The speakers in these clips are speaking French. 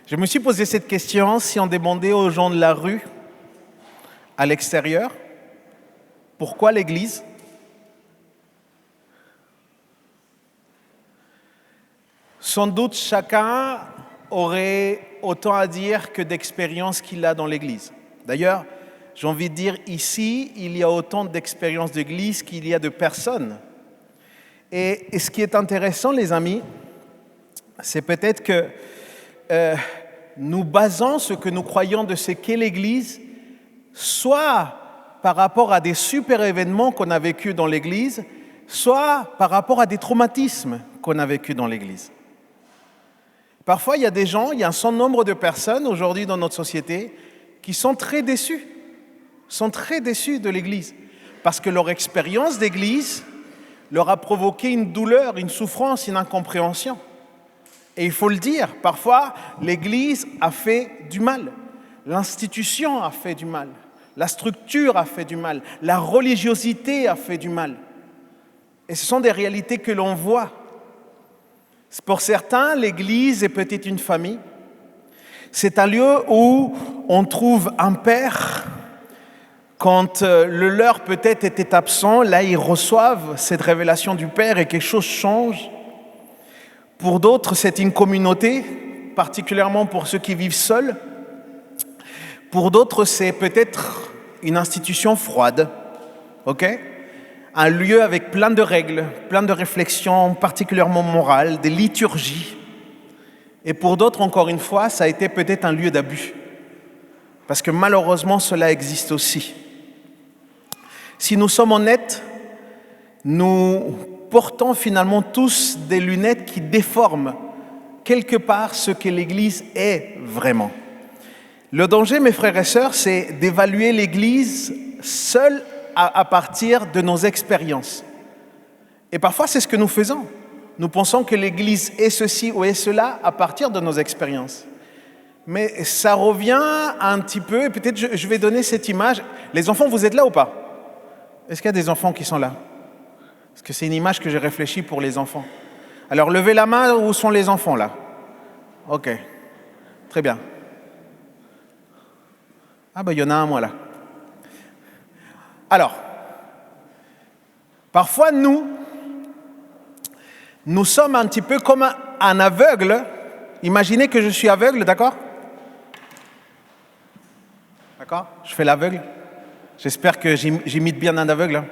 Je me suis posé cette question si on demandait aux gens de la rue, à l'extérieur, pourquoi l'Église? Sans doute chacun aurait autant à dire que d'expérience qu'il a dans l'Église. D'ailleurs, j'ai envie de dire ici, il y a autant d'expériences d'Église qu'il y a de personnes. Et ce qui est intéressant, les amis, c'est peut-être que nous basons ce que nous croyons de ce qu'est l'Église, soit par rapport à des super événements qu'on a vécus dans l'Église, soit par rapport à des traumatismes qu'on a vécus dans l'Église. Parfois, il y a des gens, il y a un certain nombre de personnes aujourd'hui dans notre société qui sont très déçus de l'Église, parce que leur expérience d'Église leur a provoqué une douleur, une souffrance, une incompréhension. Et il faut le dire, parfois, l'Église a fait du mal, l'institution a fait du mal, la structure a fait du mal, la religiosité a fait du mal. Et ce sont des réalités que l'on voit. Pour certains, l'Église est peut-être une famille. C'est un lieu où on trouve un père. Quand le leur peut-être était absent, là ils reçoivent cette révélation du Père et quelque chose change. Pour d'autres, c'est une communauté, particulièrement pour ceux qui vivent seuls. Pour d'autres, c'est peut-être une institution froide, ok? Un lieu avec plein de règles, plein de réflexions particulièrement morales, des liturgies. Et pour d'autres, encore une fois, ça a été peut-être un lieu d'abus. Parce que malheureusement, cela existe aussi. Si nous sommes honnêtes, nous portons finalement tous des lunettes qui déforment quelque part ce que l'Église est vraiment. Le danger, mes frères et sœurs, c'est d'évaluer l'Église seule à partir de nos expériences. Et parfois, c'est ce que nous faisons. Nous pensons que l'Église est ceci ou est cela à partir de nos expériences. Mais ça revient un petit peu, et peut-être je vais donner cette image. Les enfants, vous êtes là ou pas? Est-ce qu'il y a des enfants qui sont là? Parce que c'est une image que j'ai réfléchie pour les enfants. Alors, levez la main, où sont les enfants là? Ok, très bien. Ah ben, il y en a un, moi, là. Alors, parfois, nous sommes un petit peu comme un aveugle. Imaginez que je suis aveugle, d'accord? D'accord? Je fais l'aveugle. J'espère que j'imite bien un aveugle.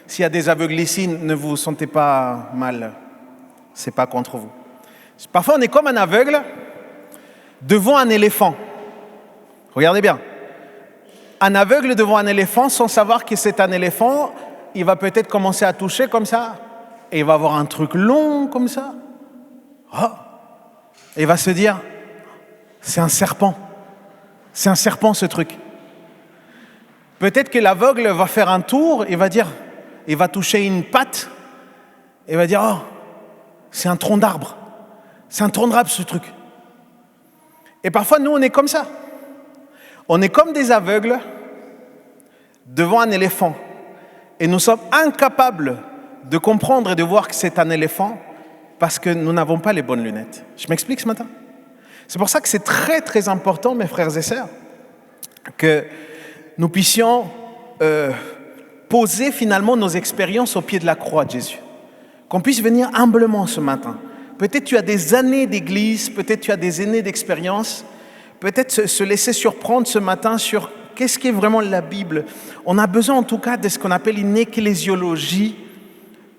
S'il y a des aveugles ici, ne vous sentez pas mal. C'est pas contre vous. Parfois, on est comme un aveugle devant un éléphant. Regardez bien. Un aveugle devant un éléphant, sans savoir que c'est un éléphant, il va peut-être commencer à toucher comme ça, et il va avoir un truc long comme ça. Oh. Et il va se dire, c'est un serpent. C'est un serpent, ce truc. Peut-être que l'aveugle va faire un tour, il va toucher une patte, et il va dire, oh, c'est un tronc d'arbre. C'est un tronc d'arbre, ce truc. Et parfois, nous, on est comme ça. On est comme des aveugles devant un éléphant. Et nous sommes incapables de comprendre et de voir que c'est un éléphant parce que nous n'avons pas les bonnes lunettes. Je m'explique ce matin? C'est pour ça que c'est très, très important, mes frères et sœurs, que nous puissions poser finalement nos expériences au pied de la croix de Jésus. Qu'on puisse venir humblement ce matin. Peut-être tu as des années d'église, peut-être tu as des années d'expérience, peut-être se laisser surprendre ce matin sur qu'est-ce qu'est vraiment la Bible. On a besoin en tout cas de ce qu'on appelle une ecclésiologie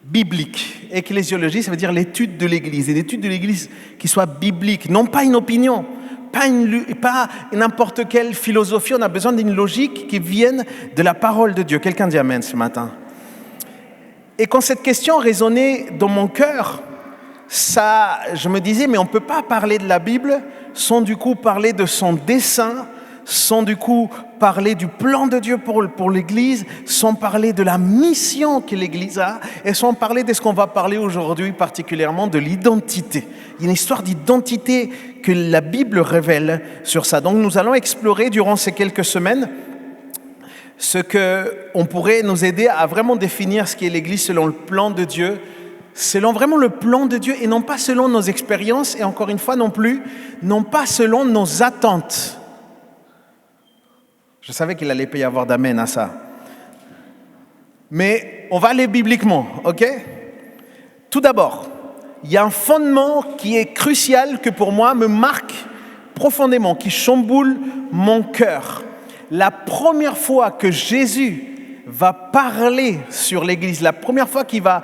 biblique. Ecclésiologie, ça veut dire l'étude de l'Église. Et l'étude de l'Église qui soit biblique, non pas une opinion, pas n'importe quelle philosophie. On a besoin d'une logique qui vienne de la parole de Dieu. Quelqu'un dit Amen ce matin. Et quand cette question résonnait dans mon cœur, je me disais, mais on ne peut pas parler de la Bible sans du coup parler de son dessein, sans du coup parler du plan de Dieu pour l'Église, sans parler de la mission que l'Église a, et sans parler de ce qu'on va parler aujourd'hui, particulièrement de l'identité. Il y a une histoire d'identité que la Bible révèle sur ça. Donc nous allons explorer durant ces quelques semaines ce qu'on pourrait nous aider à vraiment définir ce qu'est l'Église selon le plan de Dieu, selon vraiment le plan de Dieu et non pas selon nos expériences et encore une fois non plus, non pas selon nos attentes. Je savais qu'il allait pas y avoir d'amen à ça. Mais on va aller bibliquement, ok? Tout d'abord, il y a un fondement qui est crucial que pour moi me marque profondément, qui chamboule mon cœur. La première fois que Jésus va parler sur l'Église, la première fois qu'il va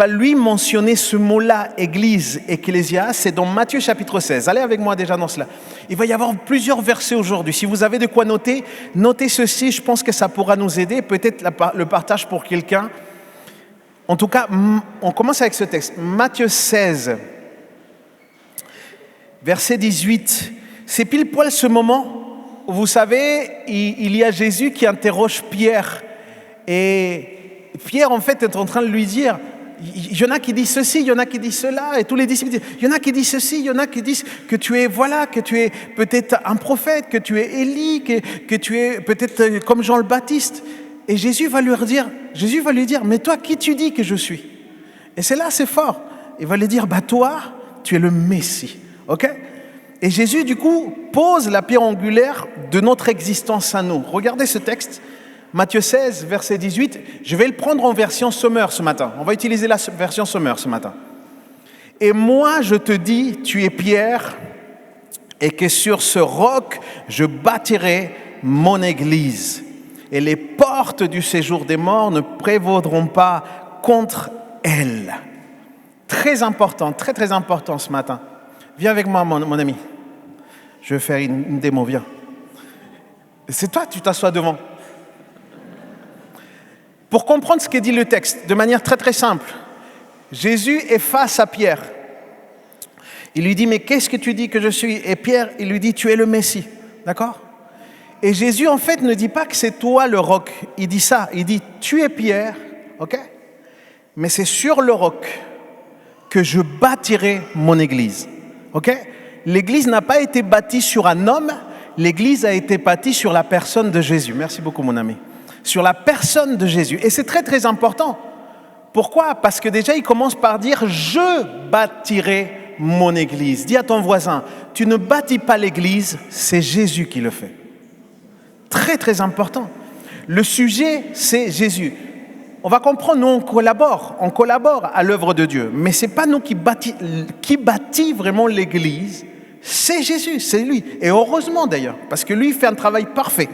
lui mentionner ce mot-là, Église, Ecclésia, c'est dans Matthieu chapitre 16. Allez avec moi déjà dans cela. Il va y avoir plusieurs versets aujourd'hui. Si vous avez de quoi noter, notez ceci, je pense que ça pourra nous aider, peut-être le partage pour quelqu'un. En tout cas, on commence avec ce texte. Matthieu 16, verset 18. C'est pile poil ce moment où, vous savez, il y a Jésus qui interroge Pierre. Et Pierre, en fait, est en train de lui dire, il y en a qui disent ceci, il y en a qui disent cela, et tous les disciples disent, il y en a qui disent ceci, il y en a qui disent que tu es, voilà, que tu es peut-être un prophète, que tu es Élie, que tu es peut-être comme Jean le Baptiste. Et Jésus va lui dire, mais toi, qui tu dis que je suis? Et c'est là, c'est fort. Il va lui dire, toi, tu es le Messie, ok? Et Jésus, du coup, pose la pierre angulaire de notre existence à nous. Regardez ce texte. Matthieu 16, verset 18, je vais le prendre en version Sommer ce matin. On va utiliser la version Sommer ce matin. Et moi, je te dis, tu es Pierre, et que sur ce roc, je bâtirai mon église. Et les portes du séjour des morts ne prévaudront pas contre elle. Très important, très très important ce matin. Viens avec moi, mon ami. Je vais faire une démo, viens. C'est toi, tu t'assois devant. Pour comprendre ce que dit le texte, de manière très très simple, Jésus est face à Pierre. Il lui dit, mais qu'est-ce que tu dis que je suis? Et Pierre, il lui dit, tu es le Messie. D'accord? Et Jésus, en fait, ne dit pas que c'est toi le roc. Il dit ça, il dit, tu es Pierre, ok? Mais c'est sur le roc que je bâtirai mon église. Ok? L'église n'a pas été bâtie sur un homme, l'église a été bâtie sur la personne de Jésus. Merci beaucoup, mon ami. Sur la personne de Jésus. Et c'est très, très important. Pourquoi? Parce que déjà, il commence par dire « Je bâtirai mon église ». Dis à ton voisin, tu ne bâtis pas l'église, c'est Jésus qui le fait. Très, très important. Le sujet, c'est Jésus. On va comprendre, nous, on collabore à l'œuvre de Dieu. Mais ce n'est pas nous qui bâtit vraiment l'église, c'est Jésus, c'est lui. Et heureusement d'ailleurs, parce que lui, il fait un travail parfait.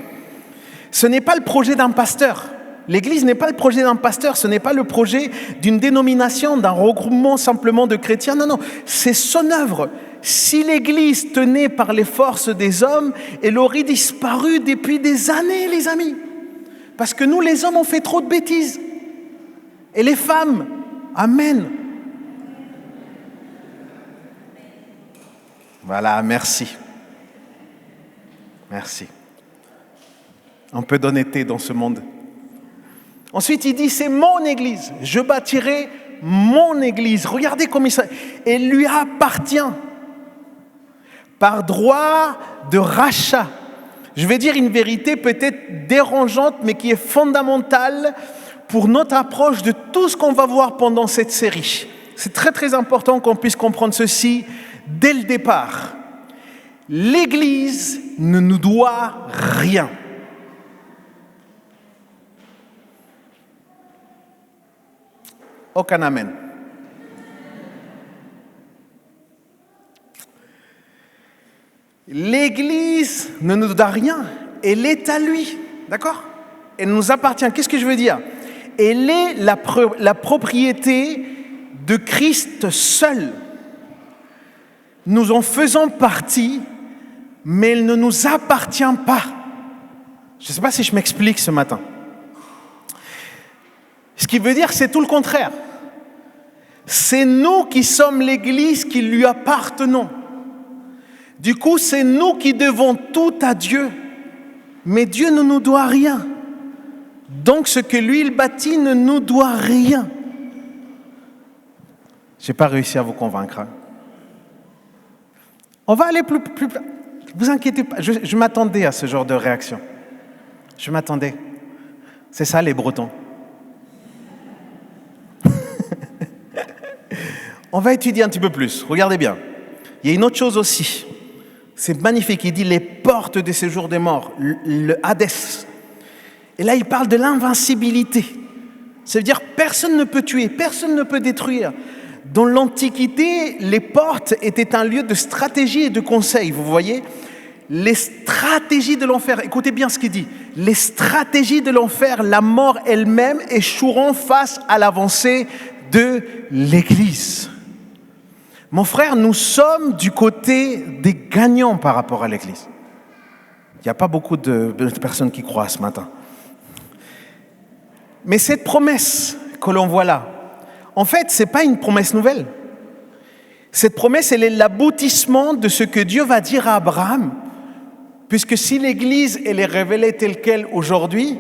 Ce n'est pas le projet d'un pasteur. L'église n'est pas le projet d'un pasteur, ce n'est pas le projet d'une dénomination, d'un regroupement simplement de chrétiens. Non, c'est son œuvre. Si l'église tenait par les forces des hommes, elle aurait disparu depuis des années, les amis. Parce que nous, les hommes, on fait trop de bêtises. Et les femmes, amen. Voilà, merci. Merci. Un peu d'honnêteté dans ce monde. Ensuite, il dit, c'est mon église. Je bâtirai mon église. Regardez comme il s'appelle. Elle lui appartient. Par droit de rachat. Je vais dire une vérité peut-être dérangeante, mais qui est fondamentale pour notre approche de tout ce qu'on va voir pendant cette série. C'est très très important qu'on puisse comprendre ceci dès le départ. L'Église ne nous doit rien. Aucun amen. L'Église ne nous doit rien. Elle est à lui. D'accord? Elle nous appartient. Qu'est-ce que je veux dire? Elle est la propriété de Christ seul. Nous en faisons partie, mais elle ne nous appartient pas. Je ne sais pas si je m'explique ce matin. Ce qui veut dire que c'est tout le contraire. C'est nous qui sommes l'Église qui lui appartenons. Du coup, c'est nous qui devons tout à Dieu. Mais Dieu ne nous doit rien. Donc, ce que lui, il bâtit ne nous doit rien. Je n'ai pas réussi à vous convaincre. Hein. On va aller plus. Vous inquiétez pas, je m'attendais à ce genre de réaction. Je m'attendais. C'est ça, les Bretons. On va étudier un petit peu plus. Regardez bien. Il y a une autre chose aussi. C'est magnifique. Il dit les portes des séjours des morts, le Hadès. Et là, il parle de l'invincibilité. Ça veut dire personne ne peut tuer, personne ne peut détruire. Dans l'Antiquité, les portes étaient un lieu de stratégie et de conseil. Vous voyez, les stratégies de l'enfer. Écoutez bien ce qu'il dit. Les stratégies de l'enfer, la mort elle-même échoueront face à l'avancée de l'Église. Mon frère, nous sommes du côté des gagnants par rapport à l'Église. Il n'y a pas beaucoup de personnes qui croient ce matin. Mais cette promesse que l'on voit là, en fait, ce n'est pas une promesse nouvelle. Cette promesse, elle est l'aboutissement de ce que Dieu va dire à Abraham, puisque si l'Église, elle est révélée telle qu'elle aujourd'hui,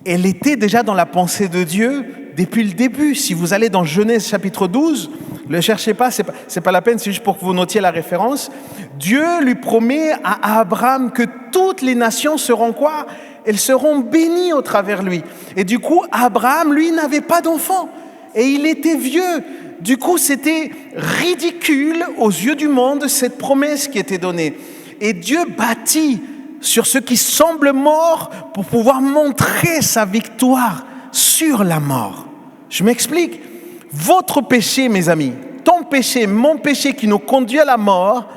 elle était déjà dans la pensée de Dieu depuis le début. Si vous allez dans Genèse chapitre 12, ne le cherchez pas, c'est pas la peine, c'est juste pour que vous notiez la référence. Dieu lui promet à Abraham que toutes les nations seront quoi ? Elles seront bénies au travers lui. Et du coup, Abraham, lui, n'avait pas d'enfant. Et il était vieux. Du coup, c'était ridicule aux yeux du monde, cette promesse qui était donnée. Et Dieu bâtit sur ce qui semble mort pour pouvoir montrer sa victoire sur la mort. Je m'explique. Votre péché, mes amis, ton péché, mon péché qui nous conduit à la mort,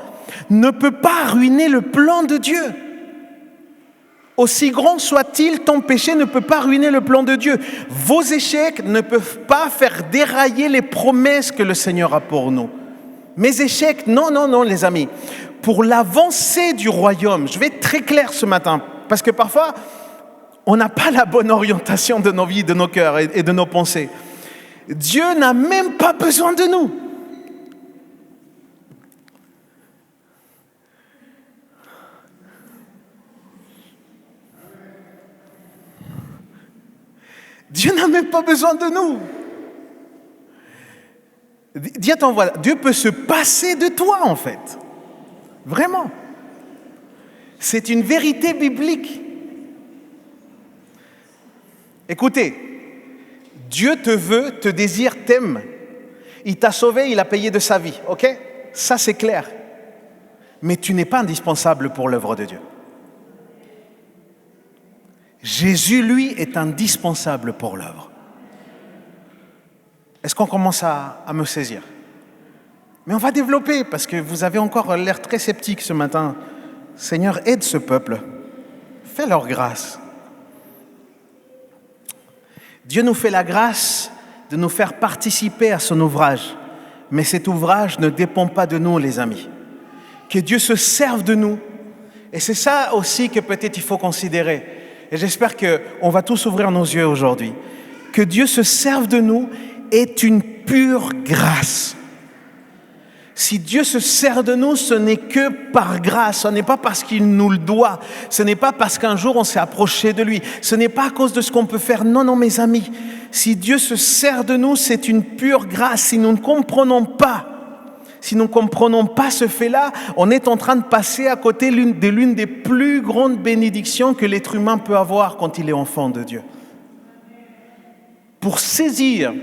ne peut pas ruiner le plan de Dieu. Aussi grand soit-il, ton péché ne peut pas ruiner le plan de Dieu. Vos échecs ne peuvent pas faire dérailler les promesses que le Seigneur a pour nous. Mes échecs, non, les amis. Pour l'avancée du royaume, je vais être très clair ce matin, parce que parfois, on n'a pas la bonne orientation de nos vies, de nos cœurs et de nos pensées. Dieu n'a même pas besoin de nous. Dieu n'a même pas besoin de nous. Dis à ton voisin, Dieu peut se passer de toi en fait. Vraiment. C'est une vérité biblique. Écoutez, Dieu te veut, te désire, t'aime. Il t'a sauvé, il a payé de sa vie, ok ? Ça c'est clair. Mais tu n'es pas indispensable pour l'œuvre de Dieu. Jésus, lui, est indispensable pour l'œuvre. Est-ce qu'on commence à me saisir ? Mais on va développer, parce que vous avez encore l'air très sceptique ce matin. Seigneur, aide ce peuple. Fais leur grâce. Dieu nous fait la grâce de nous faire participer à son ouvrage. Mais cet ouvrage ne dépend pas de nous, les amis. Que Dieu se serve de nous. Et c'est ça aussi que peut-être il faut considérer. Et j'espère qu'on va tous ouvrir nos yeux aujourd'hui. Que Dieu se serve de nous est une pure grâce. Si Dieu se sert de nous, ce n'est que par grâce. Ce n'est pas parce qu'il nous le doit. Ce n'est pas parce qu'un jour on s'est approché de lui. Ce n'est pas à cause de ce qu'on peut faire. Non, mes amis. Si Dieu se sert de nous, c'est une pure grâce. Si nous ne comprenons pas ce fait-là, on est en train de passer à côté de l'une des plus grandes bénédictions que l'être humain peut avoir quand il est enfant de Dieu. Pour saisir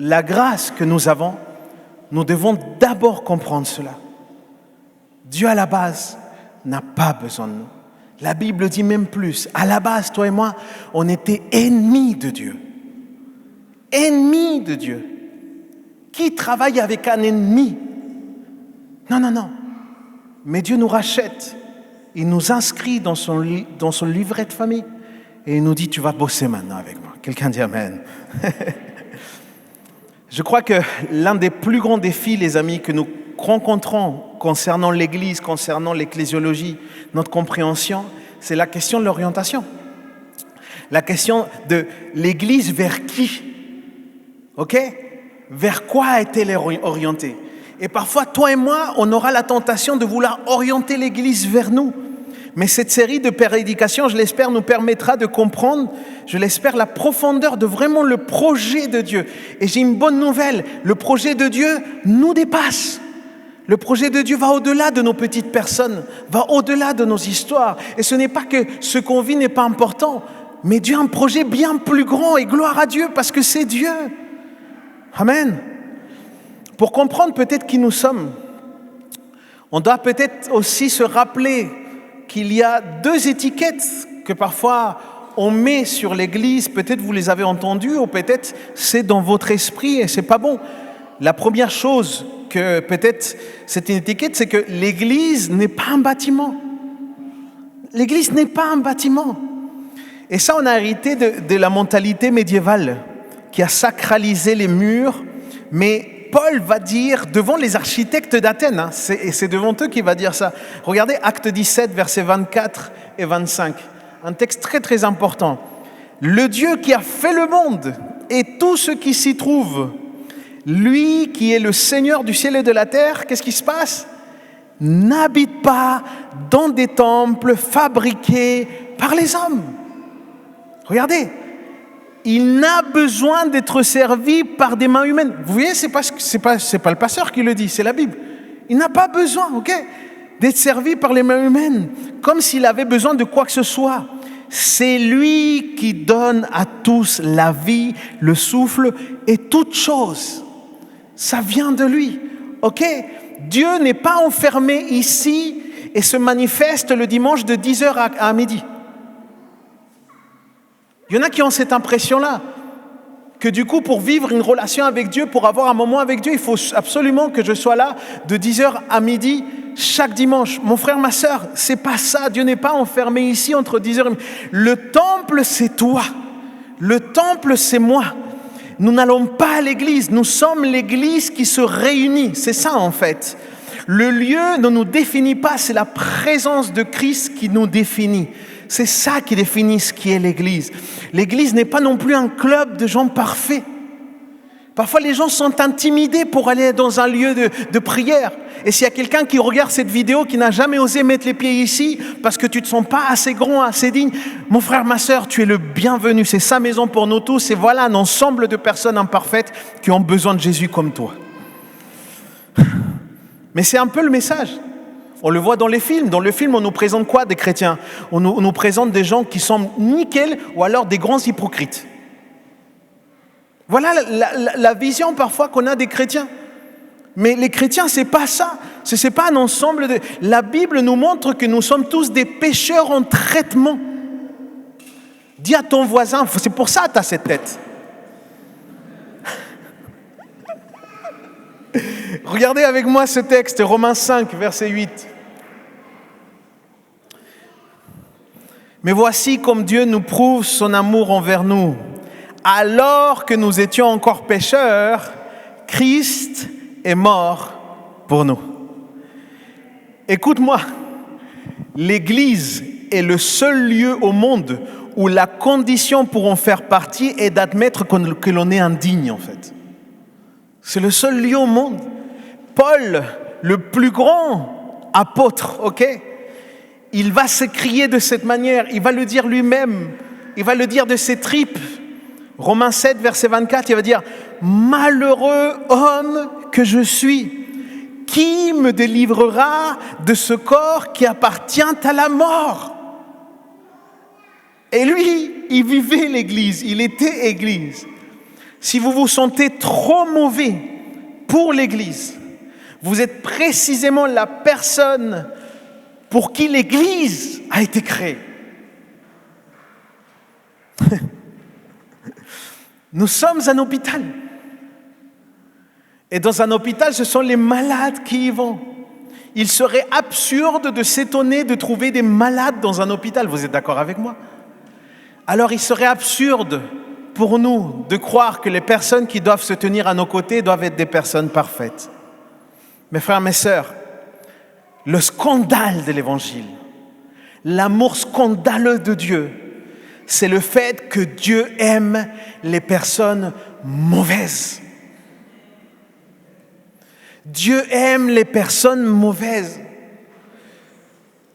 la grâce que nous avons, nous devons d'abord comprendre cela. Dieu, à la base, n'a pas besoin de nous. La Bible dit même plus. À la base, toi et moi, on était ennemis de Dieu. Ennemis de Dieu. Qui travaille avec un ennemi ? Non. Mais Dieu nous rachète. Il nous inscrit dans son livret de famille. Et il nous dit, tu vas bosser maintenant avec moi. Quelqu'un dit Amen. Je crois que l'un des plus grands défis, les amis, que nous rencontrons concernant l'Église, concernant l'ecclésiologie, notre compréhension, c'est la question de l'orientation. La question de l'Église vers qui ? Ok ? Vers quoi est-elle orientée ? Et parfois, toi et moi, on aura la tentation de vouloir orienter l'Église vers nous. Mais cette série de prédications, je l'espère, nous permettra de comprendre, je l'espère, la profondeur de vraiment le projet de Dieu. Et j'ai une bonne nouvelle, le projet de Dieu nous dépasse. Le projet de Dieu va au-delà de nos petites personnes, va au-delà de nos histoires. Et ce n'est pas que ce qu'on vit n'est pas important, mais Dieu a un projet bien plus grand et gloire à Dieu parce que c'est Dieu. Amen. Pour comprendre peut-être qui nous sommes, on doit peut-être aussi se rappeler qu'il y a 2 étiquettes que parfois on met sur l'Église. Peut-être vous les avez entendues ou peut-être c'est dans votre esprit et c'est pas bon. La première chose que peut-être c'est une étiquette, c'est que l'Église n'est pas un bâtiment. L'Église n'est pas un bâtiment. Et ça, on a hérité de la mentalité médiévale qui a sacralisé les murs. Mais Paul va dire devant les architectes d'Athènes, c'est devant eux qu'il va dire ça. Regardez Actes 17, versets 24 et 25. Un texte très très important. Le Dieu qui a fait le monde et tout ce qui s'y trouve, lui qui est le Seigneur du ciel et de la terre, qu'est-ce qui se passe? N'habite pas dans des temples fabriqués par les hommes. Regardez, il n'a besoin d'être servi par des mains humaines. Vous voyez, c'est pas le pasteur qui le dit, c'est la Bible. Il n'a pas besoin, d'être servi par les mains humaines, comme s'il avait besoin de quoi que ce soit. C'est lui qui donne à tous la vie, le souffle et toute chose. Ça vient de lui, Dieu n'est pas enfermé ici et se manifeste le dimanche de 10h à midi. Il y en a qui ont cette impression-là, que du coup, pour vivre une relation avec Dieu, pour avoir un moment avec Dieu, il faut absolument que je sois là de 10h à midi chaque dimanche. Mon frère, ma sœur, c'est pas ça. Dieu n'est pas enfermé ici entre 10h et midi. Le temple, c'est toi. Le temple, c'est moi. Nous n'allons pas à l'église, nous sommes l'église qui se réunit. C'est ça en fait. Le lieu ne nous définit pas, c'est la présence de Christ qui nous définit. C'est ça qui définit ce qui est l'église. L'église n'est pas non plus un club de gens parfaits. Parfois les gens sont intimidés pour aller dans un lieu de prière. Et s'il y a quelqu'un qui regarde cette vidéo, qui n'a jamais osé mettre les pieds ici, parce que tu ne te sens pas assez grand, assez digne, mon frère, ma sœur, tu es le bienvenu. C'est sa maison pour nous tous. Et voilà un ensemble de personnes imparfaites qui ont besoin de Jésus comme toi. Mais c'est un peu le message. On le voit dans les films. Dans le film, on nous présente quoi des chrétiens? On nous présente des gens qui semblent nickel ou alors des grands hypocrites. Voilà la vision parfois qu'on a des chrétiens. Mais les chrétiens, c'est pas ça. C'est pas un ensemble de... La Bible nous montre que nous sommes tous des pécheurs en traitement. Dis à ton voisin, c'est pour ça que tu as cette tête. Regardez avec moi ce texte, Romains 5, verset 8. Mais voici comme Dieu nous prouve son amour envers nous. Alors que nous étions encore pécheurs, Christ est mort pour nous. Écoute-moi, l'Église est le seul lieu au monde où la condition pour en faire partie est d'admettre que l'on est indigne, en fait. C'est le seul lieu au monde. Paul, le plus grand apôtre, il va s'écrier de cette manière, il va le dire lui-même, il va le dire de ses tripes. Romains 7, verset 24, il va dire « Malheureux homme que je suis, qui me délivrera de ce corps qui appartient à la mort ?» Et lui, il vivait l'Église, il était Église. Si vous vous sentez trop mauvais pour l'Église, vous êtes précisément la personne pour qui l'Église a été créée. Nous sommes un hôpital. Et dans un hôpital, ce sont les malades qui y vont. Il serait absurde de s'étonner de trouver des malades dans un hôpital. Vous êtes d'accord avec moi? Alors il serait absurde pour nous de croire que les personnes qui doivent se tenir à nos côtés doivent être des personnes parfaites. Mes frères, mes sœurs, le scandale de l'Évangile, l'amour scandaleux de Dieu, c'est le fait que Dieu aime les personnes mauvaises. Dieu aime les personnes mauvaises.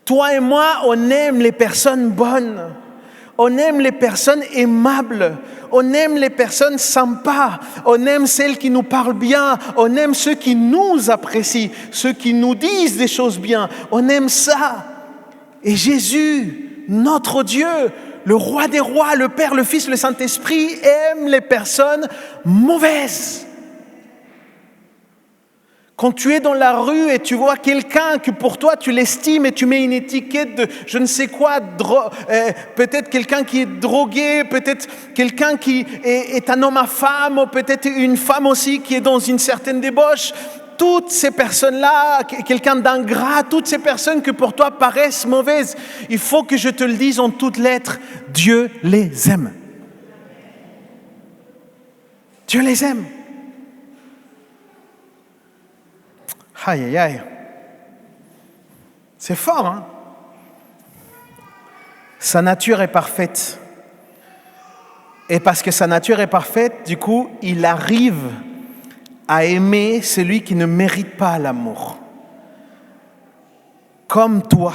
Toi et moi, on aime les personnes bonnes. On aime les personnes aimables. On aime les personnes sympas. On aime celles qui nous parlent bien. On aime ceux qui nous apprécient, ceux qui nous disent des choses bien. On aime ça. Et Jésus, notre Dieu, le roi des rois, le Père, le Fils, le Saint-Esprit, aime les personnes mauvaises. Quand tu es dans la rue et tu vois quelqu'un que pour toi tu l'estimes et tu mets une étiquette de je ne sais quoi, peut-être quelqu'un qui est drogué, peut-être quelqu'un qui est un homme à femme, ou peut-être une femme aussi qui est dans une certaine débauche. Toutes ces personnes-là, quelqu'un d'ingrat, toutes ces personnes que pour toi paraissent mauvaises, il faut que je te le dise en toutes lettres, Dieu les aime. Dieu les aime. Aïe, aïe, aïe. C'est fort, hein? Sa nature est parfaite. Et parce que sa nature est parfaite, du coup, il arrive à aimer celui qui ne mérite pas l'amour. Comme toi.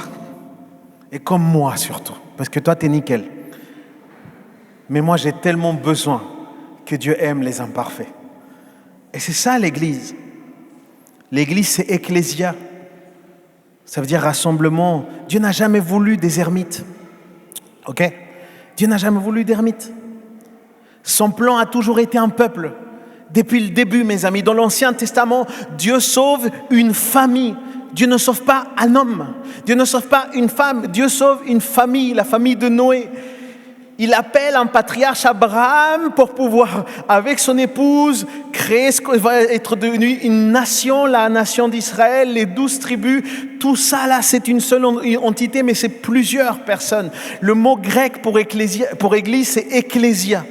Et comme moi surtout. Parce que toi, t'es nickel. Mais moi, j'ai tellement besoin que Dieu aime les imparfaits. Et c'est ça l'Église. L'Église, c'est ecclésia. Ça veut dire rassemblement. Dieu n'a jamais voulu des ermites. Ok? Dieu n'a jamais voulu d'ermites. Son plan a toujours été un peuple. Depuis le début, mes amis. Dans l'Ancien Testament, Dieu sauve une famille. Dieu ne sauve pas un homme. Dieu ne sauve pas une femme. Dieu sauve une famille, la famille de Noé. Il appelle un patriarche Abraham pour pouvoir, avec son épouse, créer ce qui va être devenu une nation, la nation d'Israël, les 12 tribus. Tout ça, là, c'est une seule entité, mais c'est plusieurs personnes. Le mot grec pour église, c'est ecclésia.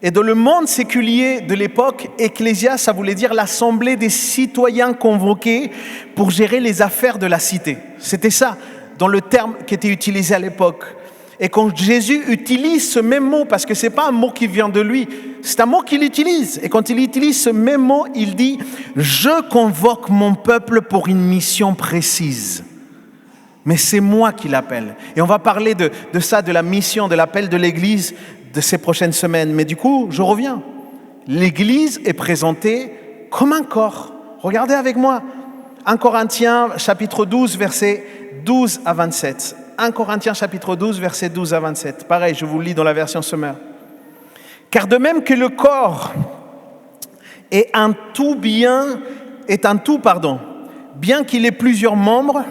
Et dans le monde séculier de l'époque, ecclésia, ça voulait dire l'assemblée des citoyens convoqués pour gérer les affaires de la cité. C'était ça, dans le terme qui était utilisé à l'époque. Et quand Jésus utilise ce même mot, parce que ce n'est pas un mot qui vient de lui, c'est un mot qu'il utilise. Et quand il utilise ce même mot, il dit « Je convoque mon peuple pour une mission précise ». Mais c'est moi qui l'appelle. Et on va parler de ça, de la mission, de l'appel de l'Église de ces prochaines semaines. Mais du coup, je reviens. L'Église est présentée comme un corps. Regardez avec moi. 1 Corinthiens chapitre 12, versets 12 à 27. 1 Corinthiens chapitre 12, versets 12 à 27. Pareil, je vous le lis dans la version Sommer. Car de même que le corps est un tout, bien qu'il ait plusieurs membres,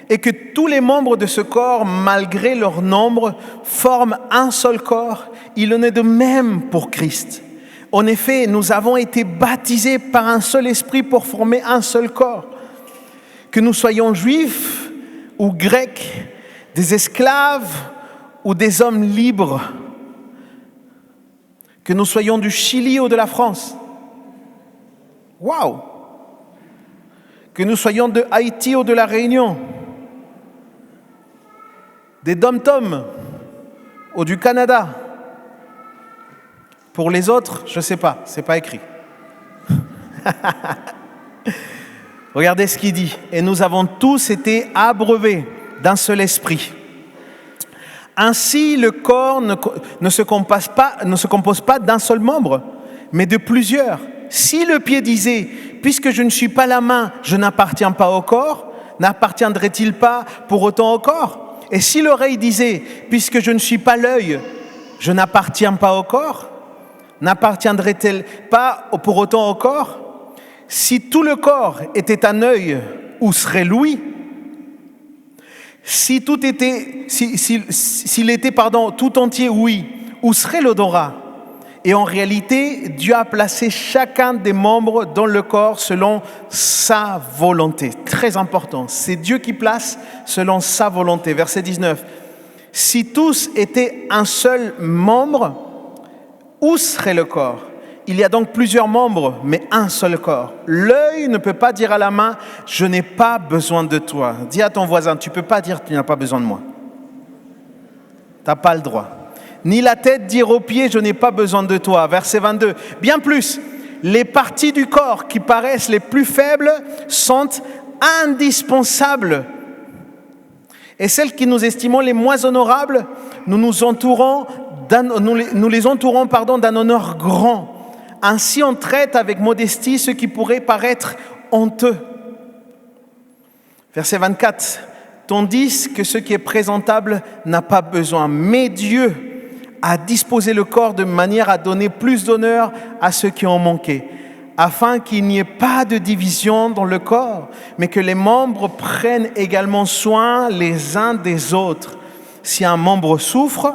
et que tous les membres de ce corps, malgré leur nombre, forment un seul corps, il en est de même pour Christ. En effet, nous avons été baptisés par un seul esprit pour former un seul corps. Que nous soyons juifs ou grecs, des esclaves ou des hommes libres, que nous soyons du Chili ou de la France. Waouh! Que nous soyons de Haïti ou de la Réunion, des Dom-Tom ou du Canada. Pour les autres, je ne sais pas, ce n'est pas écrit. Regardez ce qu'il dit. Et nous avons tous été abreuvés d'un seul esprit. Ainsi, le corps ne se compose pas d'un seul membre, mais de plusieurs. Si le pied disait « Puisque je ne suis pas la main, je n'appartiens pas au corps », n'appartiendrait-il pas pour autant au corps ? Et si l'oreille disait « Puisque je ne suis pas l'œil, je n'appartiens pas au corps », n'appartiendrait-elle pas pour autant au corps ? Si tout le corps était un œil, où serait l'ouïe ? S'il était tout entier ouïe, où serait l'odorat ? Et en réalité, Dieu a placé chacun des membres dans le corps selon sa volonté. Très important, c'est Dieu qui place selon sa volonté. Verset 19. Si tous étaient un seul membre, où serait le corps ? Il y a donc plusieurs membres, mais un seul corps. L'œil ne peut pas dire à la main « Je n'ai pas besoin de toi ». Dis à ton voisin, tu ne peux pas dire « Tu n'as pas besoin de moi ». Tu n'as pas le droit. Ni la tête dire aux pieds « Je n'ai pas besoin de toi ». Verset 22. Bien plus, les parties du corps qui paraissent les plus faibles sont indispensables. Et celles qui nous estimons les moins honorables, nous les entourons d'un honneur grand. Ainsi, on traite avec modestie ce qui pourrait paraître honteux. Verset 24. Tandis que ce qui est présentable n'a pas besoin. Mais Dieu a disposé le corps de manière à donner plus d'honneur à ceux qui ont manqué. afin qu'il n'y ait pas de division dans le corps, mais que les membres prennent également soin les uns des autres. Si un membre souffre,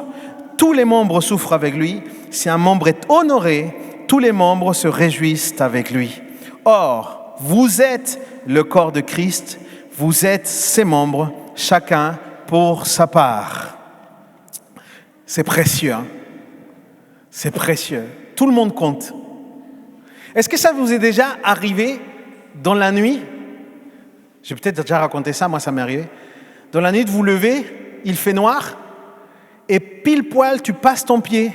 tous les membres souffrent avec lui. Si un membre est honoré, tous les membres se réjouissent avec lui. Or, vous êtes le corps de Christ, vous êtes ses membres, chacun pour sa part. C'est précieux, hein? C'est précieux. Tout le monde compte. Est-ce que ça vous est déjà arrivé dans la nuit? J'ai peut-être déjà raconté ça, moi ça m'est arrivé. Dans la nuit de vous lever, il fait noir, et pile poil tu passes ton pied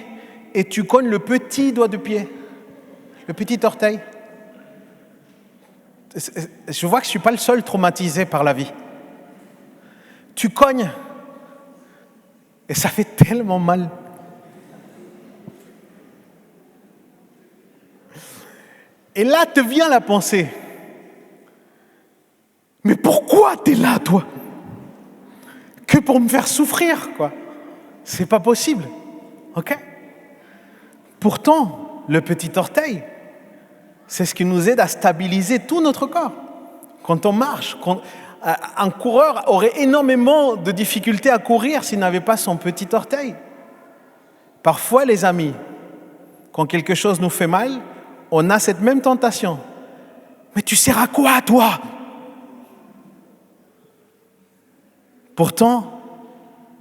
et tu cognes le petit doigt de pied, le petit orteil. Je vois que je ne suis pas le seul traumatisé par la vie. Tu cognes et ça fait tellement mal. Et là te vient la pensée. Mais pourquoi t'es là, toi? Que pour me faire souffrir, quoi. C'est pas possible. Ok? Pourtant, le petit orteil, c'est ce qui nous aide à stabiliser tout notre corps. Quand on marche, un coureur aurait énormément de difficultés à courir s'il n'avait pas son petit orteil. Parfois, les amis, quand quelque chose nous fait mal, on a cette même tentation. Mais tu sers à quoi, toi? Pourtant,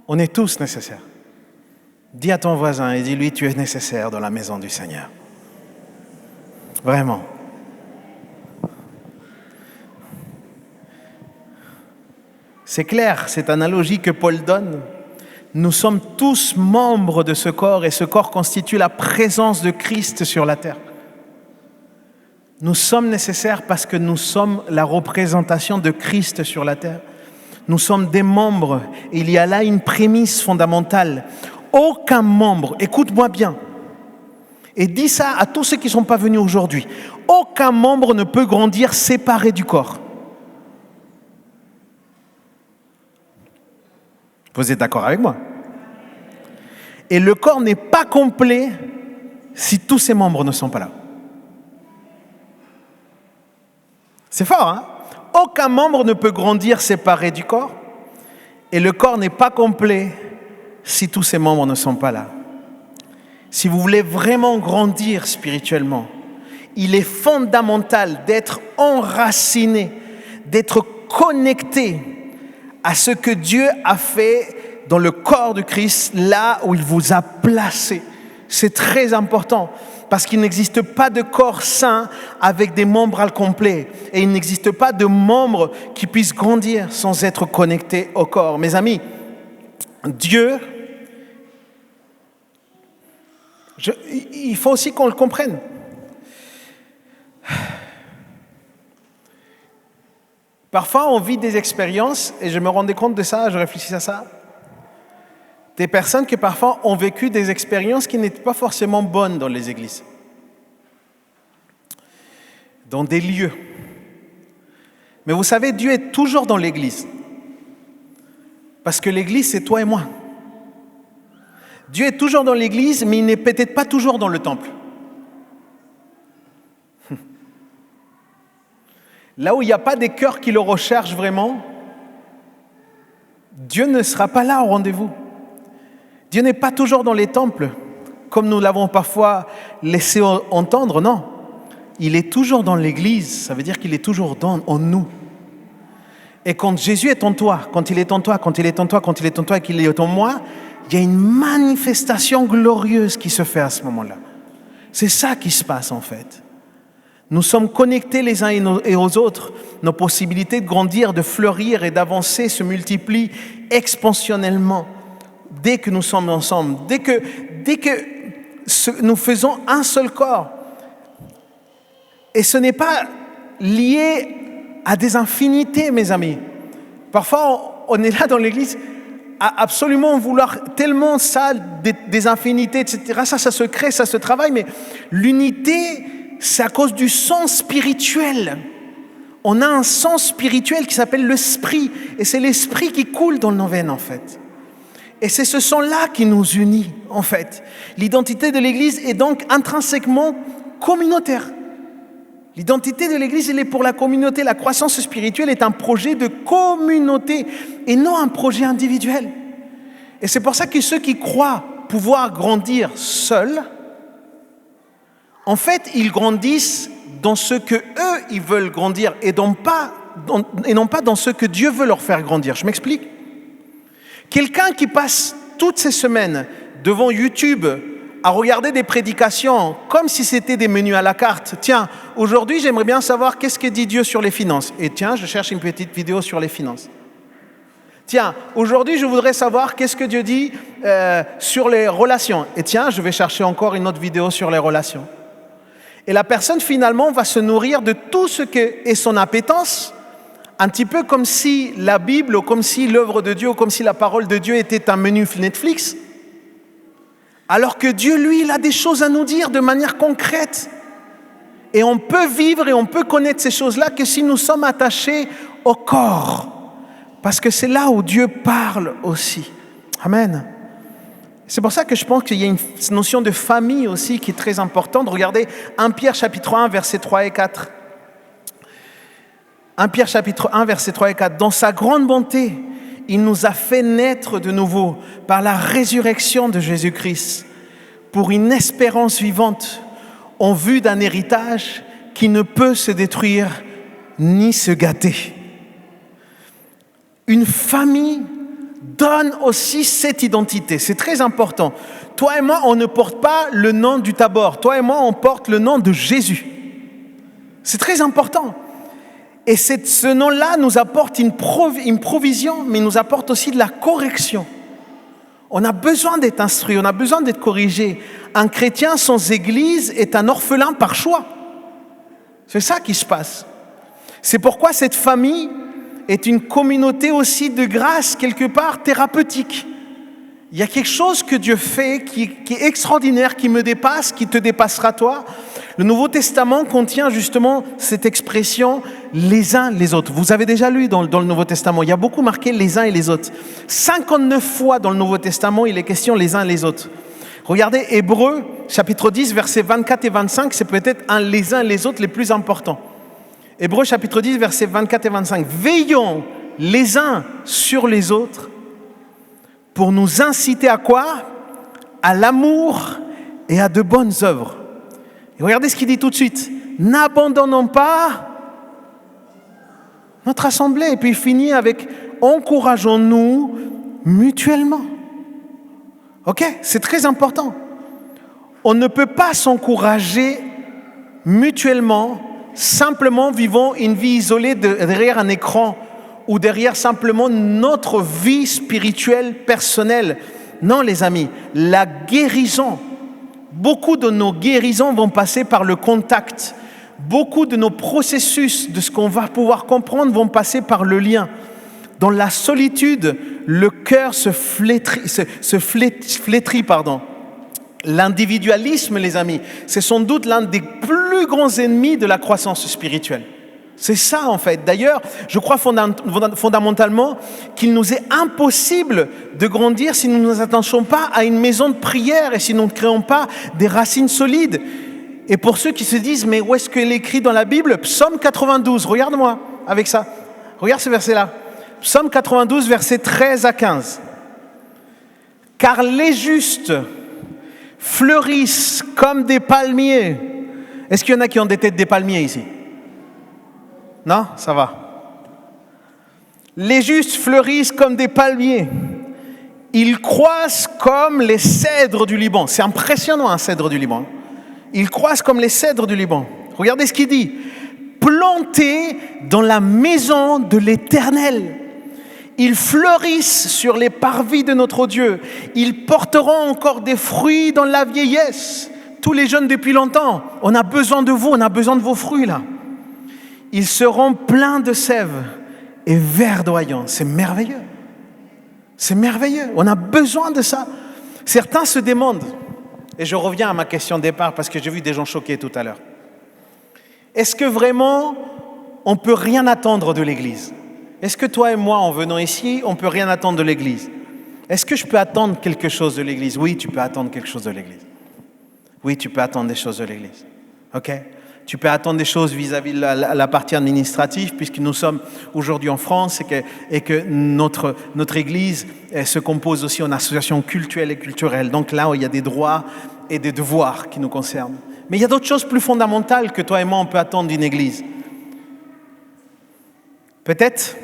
on est tous nécessaires. Dis à ton voisin et dis-lui, tu es nécessaire dans la maison du Seigneur. Vraiment. C'est clair, cette analogie que Paul donne. Nous sommes tous membres de ce corps et ce corps constitue la présence de Christ sur la terre. Nous sommes nécessaires parce que nous sommes la représentation de Christ sur la terre. Nous sommes des membres. Et il y a là une prémisse fondamentale. Aucun membre, écoute-moi bien, et dis ça à tous ceux qui ne sont pas venus aujourd'hui, aucun membre ne peut grandir séparé du corps. Vous êtes d'accord avec moi? Et le corps n'est pas complet si tous ses membres ne sont pas là. C'est fort, hein? Aucun membre ne peut grandir séparé du corps. Et le corps n'est pas complet si tous ses membres ne sont pas là. Si vous voulez vraiment grandir spirituellement, il est fondamental d'être enraciné, d'être connecté à ce que Dieu a fait dans le corps de Christ, là où il vous a placé. C'est très important. Parce qu'il n'existe pas de corps sain avec des membres incomplets. Et il n'existe pas de membres qui puissent grandir sans être connectés au corps. Mes amis, Dieu, il faut aussi qu'on le comprenne. Parfois, on vit des expériences, et je me rendais compte de ça, je réfléchis à ça. Des personnes qui parfois ont vécu des expériences qui n'étaient pas forcément bonnes dans les églises, dans des lieux. Mais vous savez, Dieu est toujours dans l'église. Parce que l'église, c'est toi et moi. Dieu est toujours dans l'église, mais il n'est peut-être pas toujours dans le temple. Là où il n'y a pas des cœurs qui le recherchent vraiment, Dieu ne sera pas là au rendez-vous. Dieu n'est pas toujours dans les temples, comme nous l'avons parfois laissé entendre, non. Il est toujours dans l'église, ça veut dire qu'il est toujours en nous. Et quand Jésus est en toi, quand il est en toi, quand il est en toi, quand il est en toi et qu'il est en moi, il y a une manifestation glorieuse qui se fait à ce moment-là. C'est ça qui se passe en fait. Nous sommes connectés les uns et aux autres. Nos possibilités de grandir, de fleurir et d'avancer se multiplient exponentiellement dès que nous sommes ensemble, dès que nous faisons un seul corps. Et ce n'est pas lié à des infinités, mes amis. Parfois, on est là dans l'église à absolument vouloir tellement ça, des infinités, etc. Ça se crée, ça se travaille, mais l'unité, c'est à cause du sens spirituel. On a un sens spirituel qui s'appelle l'esprit, et c'est l'esprit qui coule dans nos veines, en fait. Et c'est ce sang-là qui nous unit, en fait. L'identité de l'Église est donc intrinsèquement communautaire. L'identité de l'Église, elle est pour la communauté. La croissance spirituelle est un projet de communauté et non un projet individuel. Et c'est pour ça que ceux qui croient pouvoir grandir seuls, en fait, ils grandissent dans ce que eux, ils veulent grandir et non pas dans ce que Dieu veut leur faire grandir. Je m'explique. Quelqu'un qui passe toutes ces semaines devant YouTube à regarder des prédications comme si c'était des menus à la carte. Tiens, aujourd'hui, j'aimerais bien savoir qu'est-ce que dit Dieu sur les finances. Et tiens, je cherche une petite vidéo sur les finances. Tiens, aujourd'hui, je voudrais savoir qu'est-ce que Dieu dit sur les relations. Et tiens, je vais chercher encore une autre vidéo sur les relations. Et la personne, finalement, va se nourrir de tout ce que est son appétence, un petit peu comme si la Bible, ou comme si l'œuvre de Dieu, ou comme si la parole de Dieu était un menu Netflix. Alors que Dieu, lui, il a des choses à nous dire de manière concrète. Et on peut vivre et on peut connaître ces choses-là que si nous sommes attachés au corps. Parce que c'est là où Dieu parle aussi. Amen. C'est pour ça que je pense qu'il y a une notion de famille aussi qui est très importante. Regardez 1 Pierre chapitre 1, versets 3 et 4. 1 Pierre chapitre 1, versets 3 et 4. Dans sa grande bonté, il nous a fait naître de nouveau par la résurrection de Jésus-Christ pour une espérance vivante en vue d'un héritage qui ne peut se détruire ni se gâter. Une famille donne aussi cette identité. C'est très important. Toi et moi, on ne porte pas le nom du Tabor. Toi et moi, on porte le nom de Jésus. C'est très important. Et ce nom-là nous apporte une provision, mais nous apporte aussi de la correction. On a besoin d'être instruit, on a besoin d'être corrigé. Un chrétien sans église est un orphelin par choix. C'est ça qui se passe. C'est pourquoi cette famille est une communauté aussi de grâce, quelque part thérapeutique. Il y a quelque chose que Dieu fait qui est extraordinaire, qui me dépasse, qui te dépassera toi. Le Nouveau Testament contient justement cette expression « les uns les autres ». Vous avez déjà lu dans le Nouveau Testament, il y a beaucoup marqué « les uns et les autres ». 59 fois dans le Nouveau Testament, il est question « les uns les autres ». Regardez Hébreux, chapitre 10, versets 24 et 25, c'est peut-être les uns les autres les plus importants. Hébreux, chapitre 10, versets 24 et 25. « Veillons les uns sur les autres pour nous inciter à quoi ? À l'amour et à de bonnes œuvres. » Et regardez ce qu'il dit tout de suite. « N'abandonnons pas notre assemblée. » Et puis il finit avec « encourageons-nous mutuellement. » Ok ? C'est très important. On ne peut pas s'encourager mutuellement simplement vivant une vie isolée derrière un écran ou derrière simplement notre vie spirituelle personnelle. Non, les amis, la guérison, beaucoup de nos guérisons vont passer par le contact. Beaucoup de nos processus, de ce qu'on va pouvoir comprendre, vont passer par le lien. Dans la solitude, le cœur se flétrit. L'individualisme, les amis, c'est sans doute l'un des plus grands ennemis de la croissance spirituelle. C'est ça, en fait. D'ailleurs, je crois fondamentalement qu'il nous est impossible de grandir si nous ne nous attachons pas à une maison de prière et si nous ne créons pas des racines solides. Et pour ceux qui se disent, mais où est-ce qu'il est écrit dans la Bible ? Psaume 92, regarde-moi avec ça. Regarde ce verset-là. Psaume 92, versets 13 à 15. « Car les justes fleurissent comme des palmiers. » Est-ce qu'il y en a qui ont des têtes des palmiers ici ? Non ? Ça va. « Les justes fleurissent comme des palmiers. Ils croissent comme les cèdres du Liban. » C'est impressionnant, un cèdre du Liban. Ils croissent comme les cèdres du Liban. Regardez ce qu'il dit. « Plantés dans la maison de l'Éternel. Ils fleurissent sur les parvis de notre Dieu. Ils porteront encore des fruits dans la vieillesse. » Tous les jeunes depuis longtemps, on a besoin de vous, on a besoin de vos fruits là. « Ils seront pleins de sève et verdoyants. » C'est merveilleux. C'est merveilleux. On a besoin de ça. Certains se demandent, et je reviens à ma question de départ parce que j'ai vu des gens choqués tout à l'heure. Est-ce que vraiment on ne peut rien attendre de l'Église ? Est-ce que toi et moi, en venant ici, on ne peut rien attendre de l'Église ? Est-ce que je peux attendre quelque chose de l'Église ? Oui, tu peux attendre quelque chose de l'Église. Oui, tu peux attendre des choses de l'Église. Ok ? Tu peux attendre des choses vis-à-vis de la partie administrative, puisque nous sommes aujourd'hui en France et que notre Église se compose aussi en associations cultuelles et culturelles. Donc là, il y a des droits et des devoirs qui nous concernent. Mais il y a d'autres choses plus fondamentales que toi et moi, on peut attendre d'une Église. Peut-être,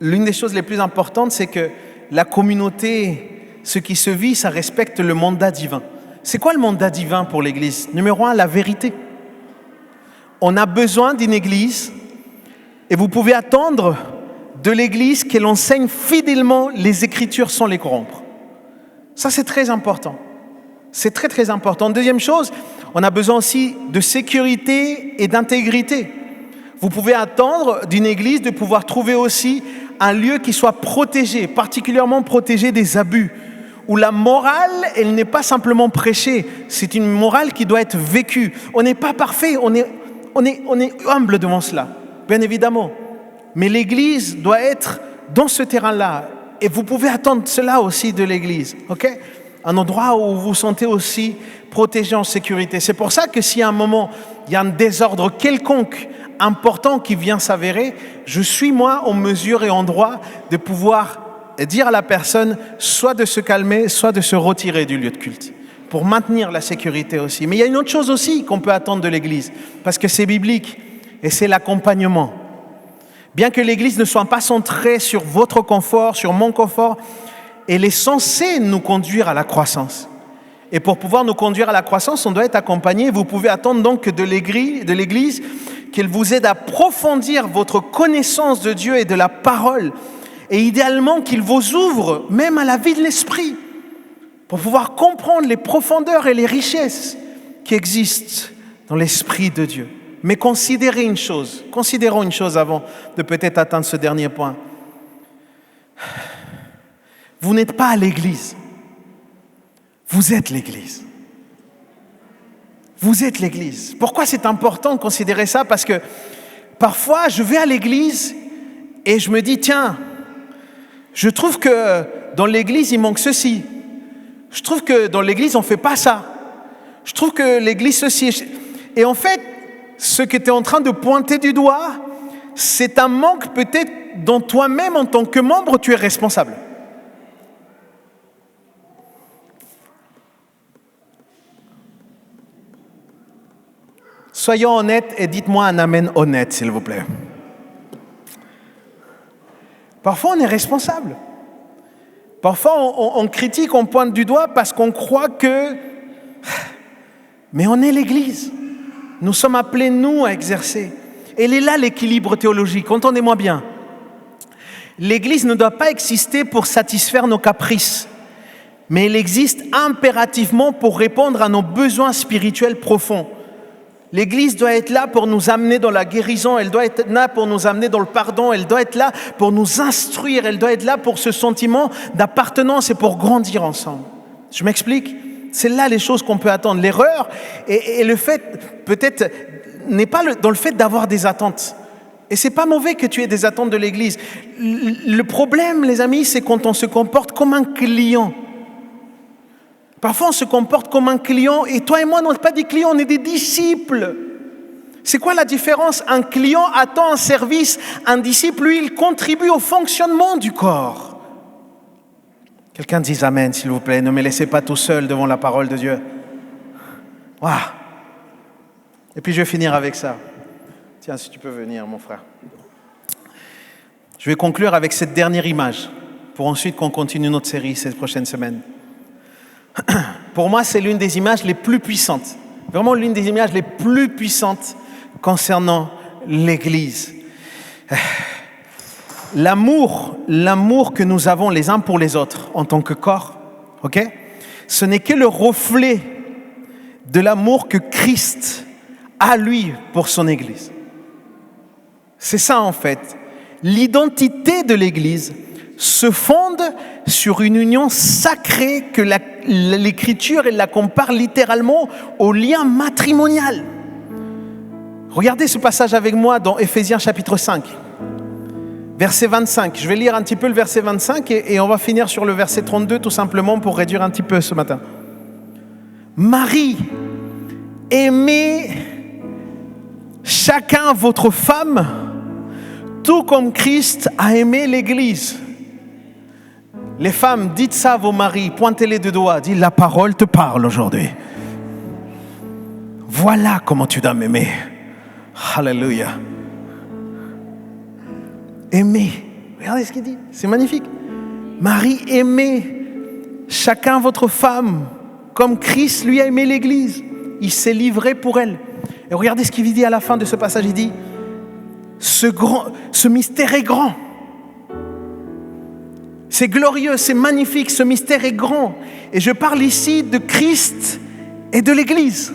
l'une des choses les plus importantes, c'est que la communauté, ce qui se vit, ça respecte le mandat divin. C'est quoi le mandat divin pour l'Église? Numéro 1, la vérité. On a besoin d'une Église et vous pouvez attendre de l'Église qu'elle enseigne fidèlement les Écritures sans les corrompre. Ça, c'est très important. C'est très, très important. Deuxième chose, on a besoin aussi de sécurité et d'intégrité. Vous pouvez attendre d'une Église de pouvoir trouver aussi un lieu qui soit protégé, particulièrement protégé des abus, où la morale, elle n'est pas simplement prêchée, c'est une morale qui doit être vécue. On n'est pas parfait, on est humble devant cela, bien évidemment. Mais l'Église doit être dans ce terrain-là. Et vous pouvez attendre cela aussi de l'Église, ok? Un endroit où vous vous sentez aussi protégé en sécurité. C'est pour ça que si à un moment, il y a un désordre quelconque, important qui vient s'avérer, je suis moi en mesure et en droit de pouvoir dire à la personne soit de se calmer, soit de se retirer du lieu de culte, pour maintenir la sécurité aussi. Mais il y a une autre chose aussi qu'on peut attendre de l'Église, parce que c'est biblique, et c'est l'accompagnement. Bien que l'Église ne soit pas centrée sur votre confort, sur mon confort, elle est censée nous conduire à la croissance. Et pour pouvoir nous conduire à la croissance, on doit être accompagné. Vous pouvez attendre donc de l'Église qu'elle vous aide à approfondir votre connaissance de Dieu et de la parole, et idéalement qu'il vous ouvre même à la vie de l'esprit, pour pouvoir comprendre les profondeurs et les richesses qui existent dans l'esprit de Dieu. Mais considérons une chose avant de peut-être atteindre ce dernier point. Vous n'êtes pas à l'Église, vous êtes l'Église. Vous êtes l'Église. Pourquoi c'est important de considérer ça? Parce que parfois, je vais à l'Église et je me dis, tiens, je trouve que dans l'Église, il manque ceci. Je trouve que dans l'Église, on ne fait pas ça. Je trouve que l'Église, ceci. Et en fait, ce que tu es en train de pointer du doigt, c'est un manque peut-être dont toi-même, en tant que membre, tu es responsable. Soyons honnêtes et dites-moi un amen honnête, s'il vous plaît. Parfois, on est responsable. Parfois, on critique, on pointe du doigt parce qu'on croit que... Mais on est l'Église. Nous sommes appelés, nous, à exercer. Et il est là l'équilibre théologique. Entendez-moi bien. L'Église ne doit pas exister pour satisfaire nos caprices, mais elle existe impérativement pour répondre à nos besoins spirituels profonds. L'Église doit être là pour nous amener dans la guérison, elle doit être là pour nous amener dans le pardon, elle doit être là pour nous instruire, elle doit être là pour ce sentiment d'appartenance et pour grandir ensemble. Je m'explique? C'est là les choses qu'on peut attendre. L'erreur et le fait, peut-être, n'est pas dans le fait d'avoir des attentes. Et c'est pas mauvais que tu aies des attentes de l'Église. Le problème, les amis, c'est quand on se comporte comme un client. Parfois, on se comporte comme un client, et toi et moi, on n'est pas des clients, on est des disciples. C'est quoi la différence? Un client attend un service, un disciple, lui, il contribue au fonctionnement du corps. Quelqu'un dise amen, s'il vous plaît, ne me laissez pas tout seul devant la parole de Dieu. Waouh! Et puis, je vais finir avec ça. Tiens, si tu peux venir, mon frère. Je vais conclure avec cette dernière image, pour ensuite qu'on continue notre série cette prochaine semaine. Pour moi, c'est l'une des images les plus puissantes, vraiment l'une des images les plus puissantes concernant l'Église. L'amour que nous avons les uns pour les autres en tant que corps, ok? Ce n'est que le reflet de l'amour que Christ a, lui, pour son Église. C'est ça, en fait. L'identité de l'Église se fonde sur une union sacrée que l'Écriture elle la compare littéralement au lien matrimonial. Regardez ce passage avec moi dans Éphésiens chapitre 5, verset 25. Je vais lire un petit peu le verset 25 et on va finir sur le verset 32 tout simplement pour réduire un petit peu ce matin. Marie aimez chacun votre femme, tout comme Christ a aimé l'Église. Les femmes, dites ça à vos maris, pointez-les du doigt, dites la parole te parle aujourd'hui. Voilà comment tu dois m'aimer. Alléluia. Aimer. Regardez ce qu'il dit, c'est magnifique. Marie, aimez chacun votre femme, comme Christ lui a aimé l'Église. Il s'est livré pour elle. Et regardez ce qu'il dit à la fin de ce passage, il dit, ce mystère est grand. C'est glorieux, c'est magnifique, ce mystère est grand. Et je parle ici de Christ et de l'Église.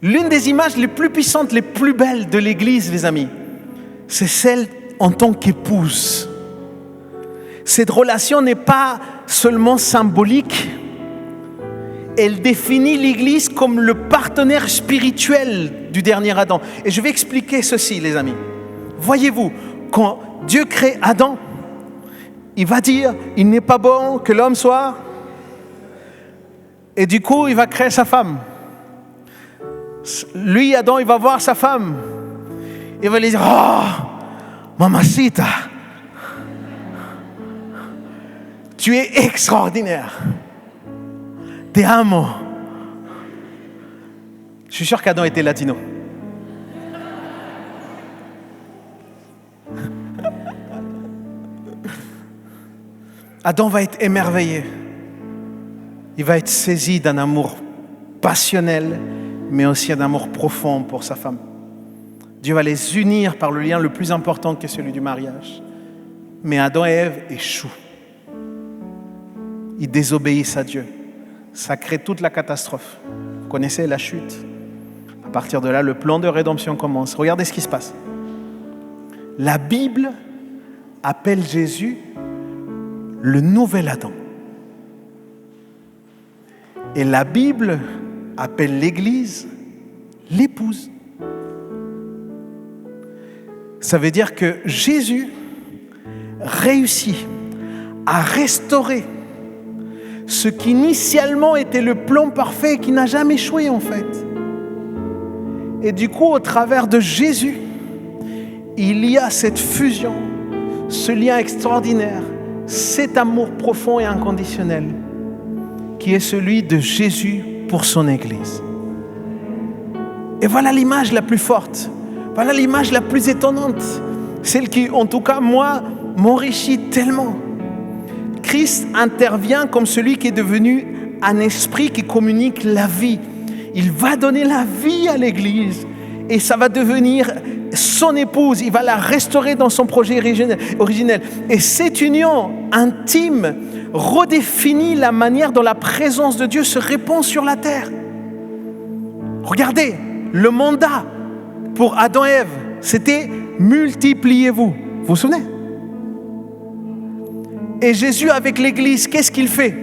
L'une des images les plus puissantes, les plus belles de l'Église, les amis, c'est celle en tant qu'épouse. Cette relation n'est pas seulement symbolique, elle définit l'Église comme le partenaire spirituel du dernier Adam. Et je vais expliquer ceci, les amis. Voyez-vous, quand Dieu crée Adam, il va dire, il n'est pas bon que l'homme soit... Et du coup, il va créer sa femme. Lui, Adam, il va voir sa femme. Il va lui dire, oh, mamacita, tu es extraordinaire. Te amo. Je suis sûr qu'Adam était latino. Adam va être émerveillé. Il va être saisi d'un amour passionnel, mais aussi un amour profond pour sa femme. Dieu va les unir par le lien le plus important que celui du mariage. Mais Adam et Ève échouent. Ils désobéissent à Dieu. Ça crée toute la catastrophe. Vous connaissez la chute. À partir de là, le plan de rédemption commence. Regardez ce qui se passe. La Bible appelle Jésus le nouvel Adam. Et la Bible appelle l'Église l'épouse. Ça veut dire que Jésus réussit à restaurer ce qui initialement était le plan parfait et qui n'a jamais échoué en fait. Et du coup, au travers de Jésus, il y a cette fusion, ce lien extraordinaire, cet amour profond et inconditionnel qui est celui de Jésus pour son Église. Et voilà l'image la plus forte, voilà l'image la plus étonnante, celle qui, en tout cas, moi, m'enrichit tellement. Christ intervient comme celui qui est devenu un esprit qui communique la vie. Il va donner la vie à l'Église et ça va devenir son épouse. Il va la restaurer dans son projet originel. Et cette union intime redéfinit la manière dont la présence de Dieu se répand sur la terre. Regardez, le mandat pour Adam et Ève, c'était « multipliez-vous ». Vous vous souvenez ? Et Jésus, avec l'Église, qu'est-ce qu'il fait ?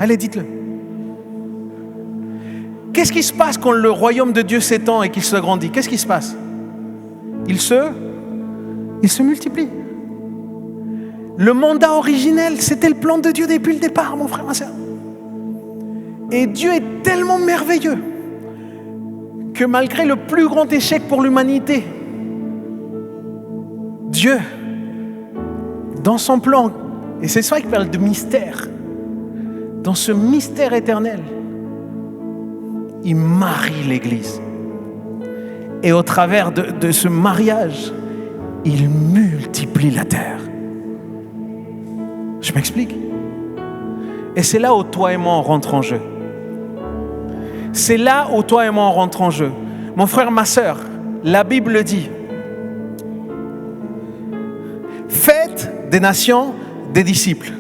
Allez, dites-le. Qu'est-ce qui se passe quand le royaume de Dieu s'étend et qu'il se grandit ? Qu'est-ce qui se passe ? Il se multiplie. Le mandat originel, c'était le plan de Dieu depuis le départ, mon frère, ma soeur. Et Dieu est tellement merveilleux que malgré le plus grand échec pour l'humanité, Dieu, dans son plan, et c'est ça qu'il parle de mystère, dans ce mystère éternel, il marie l'Église. Et au travers de ce mariage, il multiplie la terre. Je m'explique. Et c'est là où toi et moi on rentre en jeu. C'est là où toi et moi on rentre en jeu. Mon frère, ma sœur, la Bible dit, faites des nations des disciples.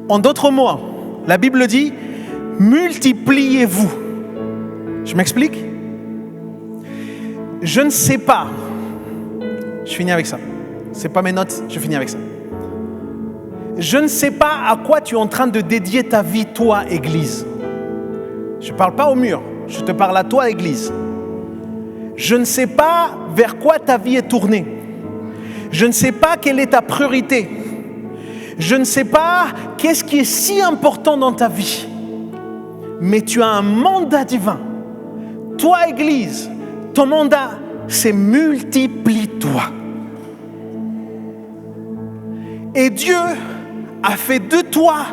En d'autres mots, la Bible dit, multipliez-vous. Je m'explique. Je ne sais pas. Je finis avec ça. C'est pas mes notes, je finis avec ça. Je ne sais pas à quoi tu es en train de dédier ta vie, toi, Église. Je ne parle pas au mur, je te parle à toi, Église. Je ne sais pas vers quoi ta vie est tournée. Je ne sais pas quelle est ta priorité. Je ne sais pas qu'est-ce qui est si important dans ta vie, mais tu as un mandat divin. Toi, Église, ton mandat, c'est multiplie-toi. Et Dieu a fait de toi,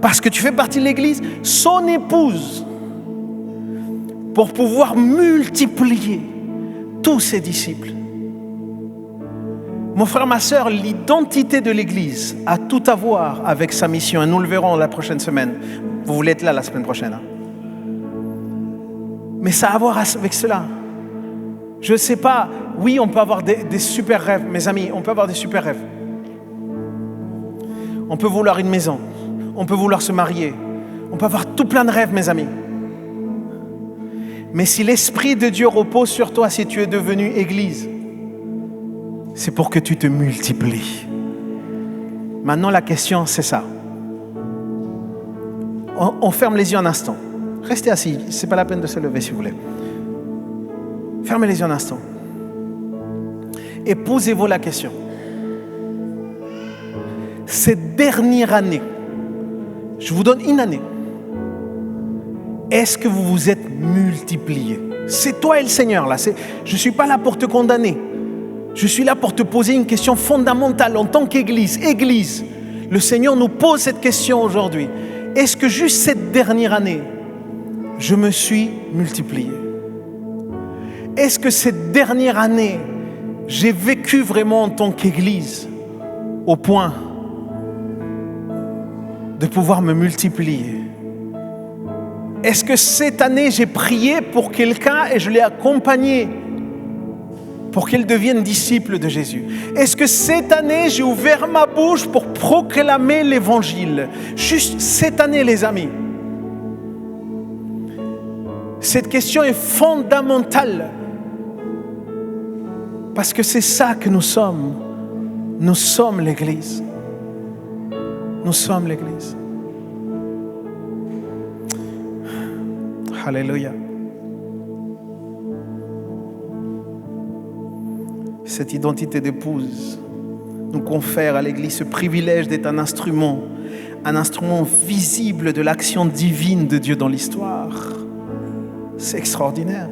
parce que tu fais partie de l'Église, son épouse, pour pouvoir multiplier tous ses disciples. Mon frère, ma sœur, l'identité de l'Église a tout à voir avec sa mission. Et nous le verrons la prochaine semaine. Vous voulez être là la semaine prochaine. Hein? Mais ça a à voir avec cela. Je ne sais pas, oui, on peut avoir des super rêves. Mes amis, on peut avoir des super rêves. On peut vouloir une maison. On peut vouloir se marier. On peut avoir tout plein de rêves, mes amis. Mais si l'Esprit de Dieu repose sur toi, si tu es devenu Église, c'est pour que tu te multiplies. Maintenant, la question, c'est ça. On ferme les yeux un instant. Restez assis. Ce n'est pas la peine de se lever si vous voulez. Fermez les yeux un instant. Et posez-vous la question. Cette dernière année, je vous donne une année. Est-ce que vous vous êtes multiplié? C'est toi et le Seigneur là. Je ne suis pas là pour te condamner. Je suis là pour te poser une question fondamentale en tant qu'Église. Église, le Seigneur nous pose cette question aujourd'hui. Est-ce que juste cette dernière année, je me suis multiplié? Est-ce que cette dernière année, j'ai vécu vraiment en tant qu'Église au point de pouvoir me multiplier? Est-ce que cette année, j'ai prié pour quelqu'un et je l'ai accompagné pour qu'il devienne disciple de Jésus? Est-ce que cette année, j'ai ouvert ma bouche pour proclamer l'Évangile? Juste cette année, les amis. Cette question est fondamentale. Parce que c'est ça que nous sommes. Nous sommes l'Église. Nous sommes l'Église. Alléluia. Cette identité d'épouse nous confère à l'Église ce privilège d'être un instrument visible de l'action divine de Dieu dans l'histoire. C'est extraordinaire.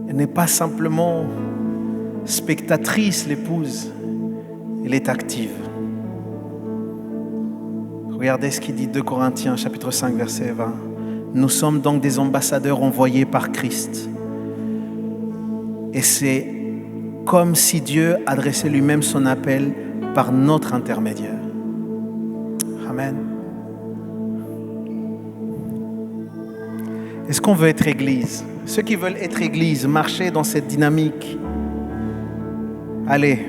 Elle n'est pas simplement spectatrice, l'épouse, elle est active. Regardez ce qu'il dit 2 Corinthiens, chapitre 5, verset 20. Nous sommes donc des ambassadeurs envoyés par Christ. Et c'est comme si Dieu adressait lui-même son appel par notre intermédiaire. Amen. Est-ce qu'on veut être Église? Ceux qui veulent être Église, marcher dans cette dynamique. Allez,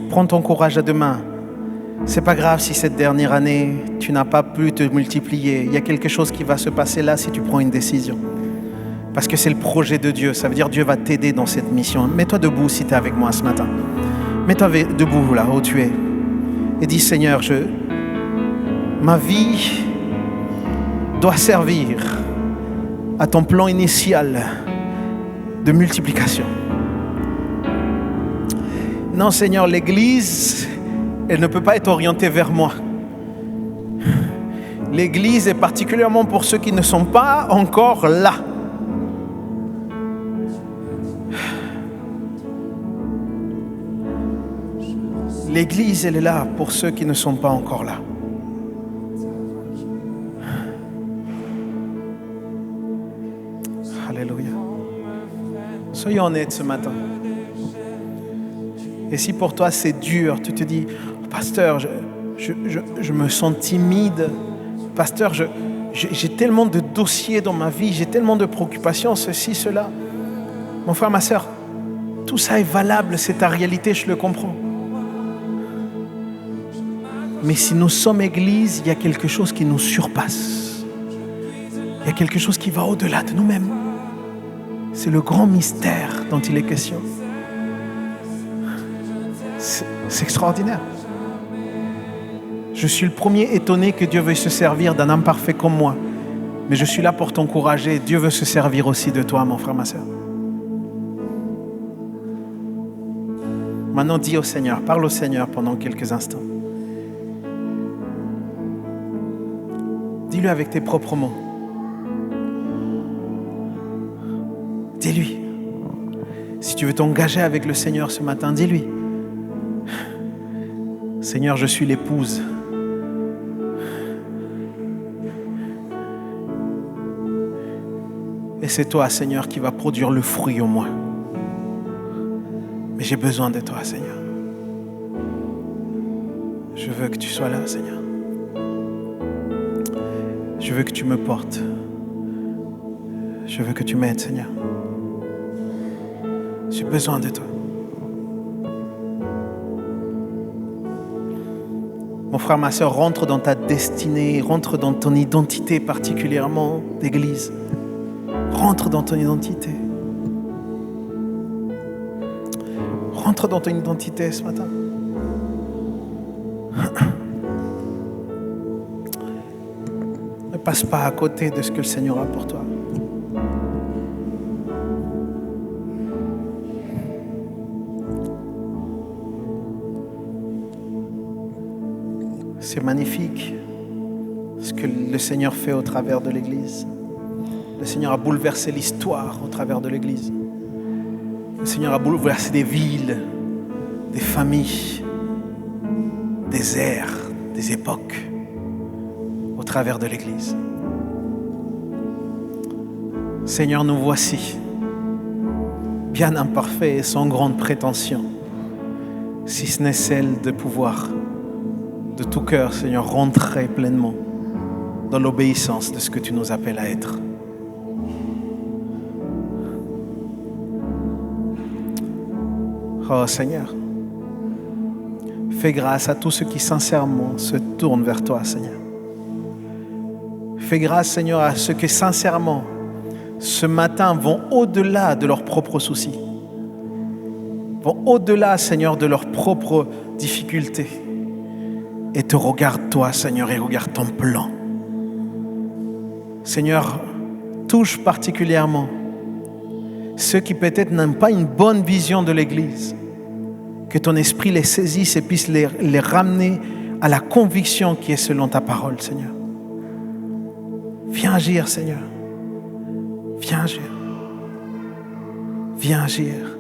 prends ton courage à deux mains. C'est pas grave si cette dernière année, tu n'as pas pu te multiplier. Il y a quelque chose qui va se passer là si tu prends une décision. Parce que c'est le projet de Dieu. Ça veut dire que Dieu va t'aider dans cette mission. Mets-toi debout si tu es avec moi ce matin. Mets-toi debout là où tu es. Et dis, Seigneur, ma vie doit servir à ton plan initial de multiplication. Non, Seigneur, l'Église, elle ne peut pas être orientée vers moi. L'Église est particulièrement pour ceux qui ne sont pas encore là. L'Église, elle est là pour ceux qui ne sont pas encore là. Alléluia. Soyons honnêtes ce matin. Et si pour toi c'est dur, tu te dis, pasteur, je me sens timide. Pasteur, j'ai tellement de dossiers dans ma vie, j'ai tellement de préoccupations, ceci, cela. Mon frère, ma sœur, tout ça est valable, c'est ta réalité, je le comprends. Mais si nous sommes Église, il y a quelque chose qui nous surpasse. Il y a quelque chose qui va au-delà de nous-mêmes. C'est le grand mystère dont il est question. C'est extraordinaire. Je suis le premier étonné que Dieu veuille se servir d'un homme parfait comme moi. Mais je suis là pour t'encourager. Dieu veut se servir aussi de toi, mon frère, ma sœur. Maintenant, dis au Seigneur, parle au Seigneur pendant quelques instants. Dis-le avec tes propres mots. Dis-lui. Si tu veux t'engager avec le Seigneur ce matin, dis-lui. Seigneur, je suis l'épouse. Et c'est toi, Seigneur, qui va produire le fruit au moins. Mais j'ai besoin de toi, Seigneur. Je veux que tu sois là, Seigneur. Je veux que tu me portes. Je veux que tu m'aides, Seigneur. J'ai besoin de toi. Mon frère, ma sœur, rentre dans ta destinée, rentre dans ton identité particulièrement d'église. Rentre dans ton identité. Rentre dans ton identité ce matin. Ne passe pas à côté de ce que le Seigneur a pour toi. C'est magnifique ce que le Seigneur fait au travers de l'Église. Le Seigneur a bouleversé l'histoire au travers de l'Église. Le Seigneur a bouleversé des villes, des familles, des ères, des époques au travers de l'Église. Seigneur, nous voici, bien imparfaits et sans grande prétention, si ce n'est celle de pouvoir de tout cœur, Seigneur, rentrer pleinement dans l'obéissance de ce que tu nous appelles à être. Oh Seigneur, fais grâce à tous ceux qui sincèrement se tournent vers toi, Seigneur. Fais grâce, Seigneur, à ceux qui sincèrement, ce matin, vont au-delà de leurs propres soucis, vont au-delà, Seigneur, de leurs propres difficultés et te regardent toi, Seigneur, et regardent ton plan. Seigneur, touche particulièrement ceux qui peut-être n'ont pas une bonne vision de l'Église, que ton esprit les saisisse et puisse les ramener à la conviction qui est selon ta parole, Seigneur. Viens agir, Seigneur. Viens agir. Viens agir.